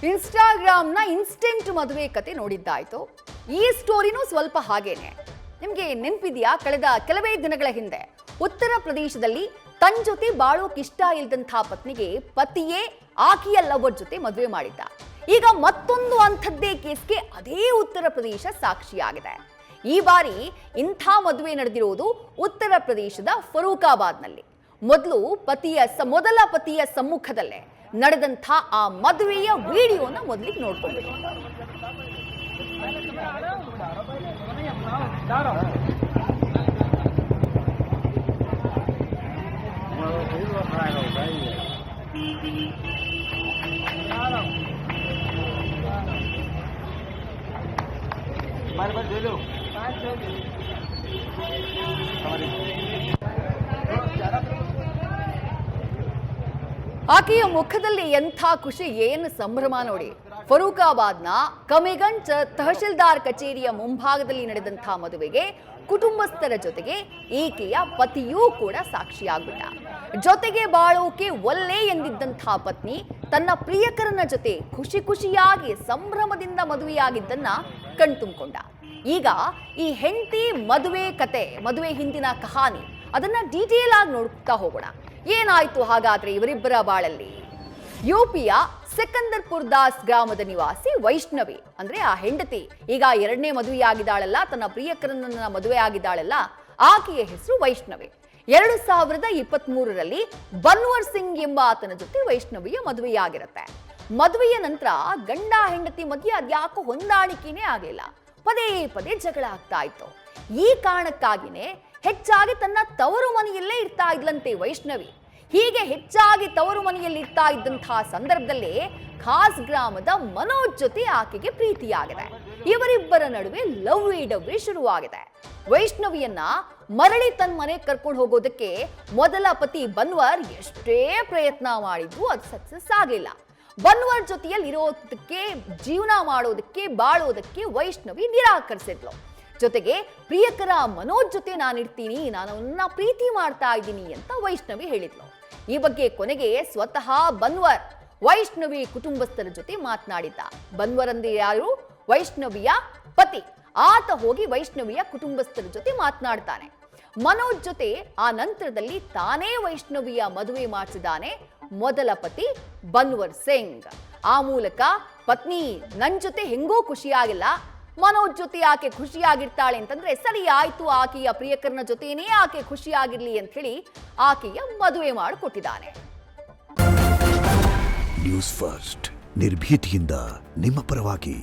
ಇನ್ಸ್ಟಾಗ್ರಾಮ್ನ instant ಮದುವೆ ಕತೆ ನೋಡಿದ್ದಾಯ್ತು. ಈ ಸ್ಟೋರಿನೂ ಸ್ವಲ್ಪ ಹಾಗೇನೆ. ನಿಮಗೆ ನೆನಪಿದೆಯಾ, ಕಳೆದ ಕೆಲವೇ ದಿನಗಳ ಹಿಂದೆ ಉತ್ತರ ಪ್ರದೇಶದಲ್ಲಿ ತನ್ನ ಜೊತೆ ಬಾಳೋಕಿಷ್ಟ ಇಲ್ದಂಥ ಪತ್ನಿಗೆ ಪತಿಯೇ ಆಕೆಯ ಲವರ್ ಜೊತೆ ಮದುವೆ ಮಾಡಿದ್ದ. ಈಗ ಮತ್ತೊಂದು ಅಂಥದ್ದೇ ಕೇಸ್ಗೆ ಅದೇ ಉತ್ತರ ಪ್ರದೇಶ ಸಾಕ್ಷಿಯಾಗಿದೆ. ಈ ಬಾರಿ ಇಂಥ ಮದುವೆ ನಡೆದಿರುವುದು ಉತ್ತರ ಪ್ರದೇಶದ ಫರೂಕಾಬಾದ್ನಲ್ಲಿ. ಮೊದಲ ಪತಿಯ ಸಮ್ಮುಖದಲ್ಲೇ ನಡೆದಂಥ ಆ ಮದುವೆಯ ವಿಡಿಯೋನ ಮೊದಲಿಗೆ ನೋಡ್ಕೊಂಡ್ಬಿಟ್ಟು. ಆಕೆಯ ಮುಖದಲ್ಲಿ ಎಂಥ ಖುಷಿ, ಏನು ಸಂಭ್ರಮ ನೋಡಿ. ಫರೂಕಾಬಾದ್ನ ಕಮಿಗಂಜ್ ತಹಶೀಲ್ದಾರ್ ಕಚೇರಿಯ ಮುಂಭಾಗದಲ್ಲಿ ನಡೆದಂಥ ಮದುವೆಗೆ ಕುಟುಂಬಸ್ಥರ ಜೊತೆಗೆ ಈಕೆಯ ಪತಿಯೂ ಕೂಡ ಸಾಕ್ಷಿಯಾಗ್ಬಿಟ್ಟ. ಜೊತೆಗೆ ಬಾಳೋಕೆ ಒಲ್ಲೆ ಎಂದಿದ್ದಂಥ ಪತ್ನಿ ತನ್ನ ಪ್ರಿಯಕರನ ಜೊತೆ ಖುಷಿಯಾಗಿ ಸಂಭ್ರಮದಿಂದ ಮದುವೆಯಾಗಿದ್ದನ್ನ ಕಣ್ತುಂಬಿಕೊಂಡ. ಈಗ ಈ ಹೆಂಡತಿ ಮದುವೆ ಹಿಂದಿನ ಕಹಾನಿ, ಅದನ್ನ ಡೀಟೇಲ್ ಆಗಿ ನೋಡ್ತಾ ಹೋಗೋಣ. ಏನಾಯ್ತು ಹಾಗಾದ್ರೆ ಇವರಿಬ್ಬರ ಬಾಳಲ್ಲಿ? ಯುಪಿಯ ಸಿಕಂದರ್ಪುರ್ ದಾಸ್ ಗ್ರಾಮದ ನಿವಾಸಿ ವೈಷ್ಣವಿ, ಅಂದ್ರೆ ಆ ಹೆಂಡತಿ, ಈಗ ಎರಡನೇ ಮದುವೆಯಾಗಿದ್ದಾಳಲ್ಲ, ತನ್ನ ಪ್ರಿಯಕರನನ್ನ ಮದುವೆ ಆಗಿದ್ದಾಳಲ್ಲ, ಆಕೆಯ ಹೆಸರು ವೈಷ್ಣವಿ. 2023ರಲ್ಲಿ ಬನ್ವರ್ ಸಿಂಗ್ ಎಂಬ ಆತನ ಜೊತೆ ವೈಷ್ಣವಿಯ ಮದುವೆಯಾಗಿರುತ್ತೆ. ಮದುವೆಯ ನಂತರ ಗಂಡ ಹೆಂಡತಿ ಮಧ್ಯೆ ಅದ್ಯಾಕೋ ಹೊಂದಾಣಿಕೆನೇ ಆಗಲಿಲ್ಲ. ಪದೇ ಜಗಳ ಆಗ್ತಾ ಇತ್ತು. ಈ ಕಾರಣಕ್ಕಾಗಿನೇ ಹೆಚ್ಚಾಗಿ ತನ್ನ ತವರು ಮನೆಯಲ್ಲೇ ಇರ್ತಾ ಇದ್ಲಂತೆ ವೈಷ್ಣವಿ. ಹೀಗೆ ಹೆಚ್ಚಾಗಿ ತವರು ಮನೆಯಲ್ಲಿ ಇರ್ತಾ ಇದ್ದಂತಹ ಸಂದರ್ಭದಲ್ಲೇ ಖಾಸ್ ಗ್ರಾಮದ ಮನೋಜ್ ಜೊತೆ ಆಕೆಗೆ ಪ್ರೀತಿಯಾಗಿದೆ. ಇವರಿಬ್ಬರ ನಡುವೆ ಲವ್ವಿ ಶುರುವಾಗಿದೆ. ವೈಷ್ಣವಿಯನ್ನ ಮರಳಿ ತನ್ನ ಮನೆ ಕರ್ಕೊಂಡು ಹೋಗೋದಕ್ಕೆ ಮೊದಲ ಪತಿ ಬನ್ವರ್ ಎಷ್ಟೇ ಪ್ರಯತ್ನ ಮಾಡಿದ್ರು ಅದು ಸಕ್ಸಸ್ ಆಗಿಲ್ಲ. ಬನ್ವರ್ ಜೊತೆಯಲ್ಲಿ ಇರೋದಕ್ಕೆ, ಜೀವನ ಮಾಡೋದಕ್ಕೆ, ಬಾಳೋದಕ್ಕೆ ವೈಷ್ಣವಿ ನಿರಾಕರಿಸಿದ್ಲು. ಜೊತೆಗೆ ಪ್ರಿಯಕರ ಮನೋಜ್ ಜೊತೆ ನಾನಿರ್ತೀನಿ, ನಾನು ಅವನ್ನ ಪ್ರೀತಿ ಮಾಡ್ತಾ ಇದ್ದೀನಿ ಅಂತ ವೈಷ್ಣವಿ ಹೇಳಿದ್ಲು. ಈ ಬಗ್ಗೆ ಕೊನೆಗೆ ಸ್ವತಃ ಬನ್ವರ್ ವೈಷ್ಣವಿ ಕುಟುಂಬಸ್ಥರ ಜೊತೆ ಮಾತನಾಡಿದ್ದ. ಬನ್ವರ್ ಅಂದ್ರೆ ಯಾರು? ವೈಷ್ಣವಿಯ ಪತಿ. ಆತ ಹೋಗಿ ವೈಷ್ಣವಿಯ ಕುಟುಂಬಸ್ಥರ ಜೊತೆ ಮಾತನಾಡ್ತಾನೆ. ಮನೋಜ್ ಜೊತೆ ಆ ನಂತರದಲ್ಲಿ ತಾನೇ ವೈಷ್ಣವಿಯ ಮದುವೆ ಮಾಡಿಸಿದಾನೆ ಮೊದಲ ಪತಿ ಬನ್ವರ್ ಸಿಂಗ್. ಆ ಮೂಲಕ ಪತ್ನಿ ನನ್ ಜೊತೆ ಹೆಂಗೋ ಖುಷಿಯಾಗಿಲ್ಲ, ಮನೋಜ್ ಜೊತೆ ಆಕೆ ಖುಷಿಯಾಗಿರ್ತಾಳೆ ಅಂತಂದ್ರೆ ಸರಿ ಆಯ್ತು, ಆಕೆಯ ಪ್ರಿಯಕರನ ಜೊತೆನೇ ಆಕೆ ಖುಷಿಯಾಗಿರ್ಲಿ ಅಂತ ಹೇಳಿ ಆಕೆಯ ಮದುವೆ ಮಾಡಿಕೊಟ್ಟಿದ್ದಾನೆ. ನ್ಯೂಸ್ ಫಸ್ಟ್, ನಿರ್ಭೀತಿಯಿಂದ ನಿಮ್ಮ ಪರವಾಗಿ.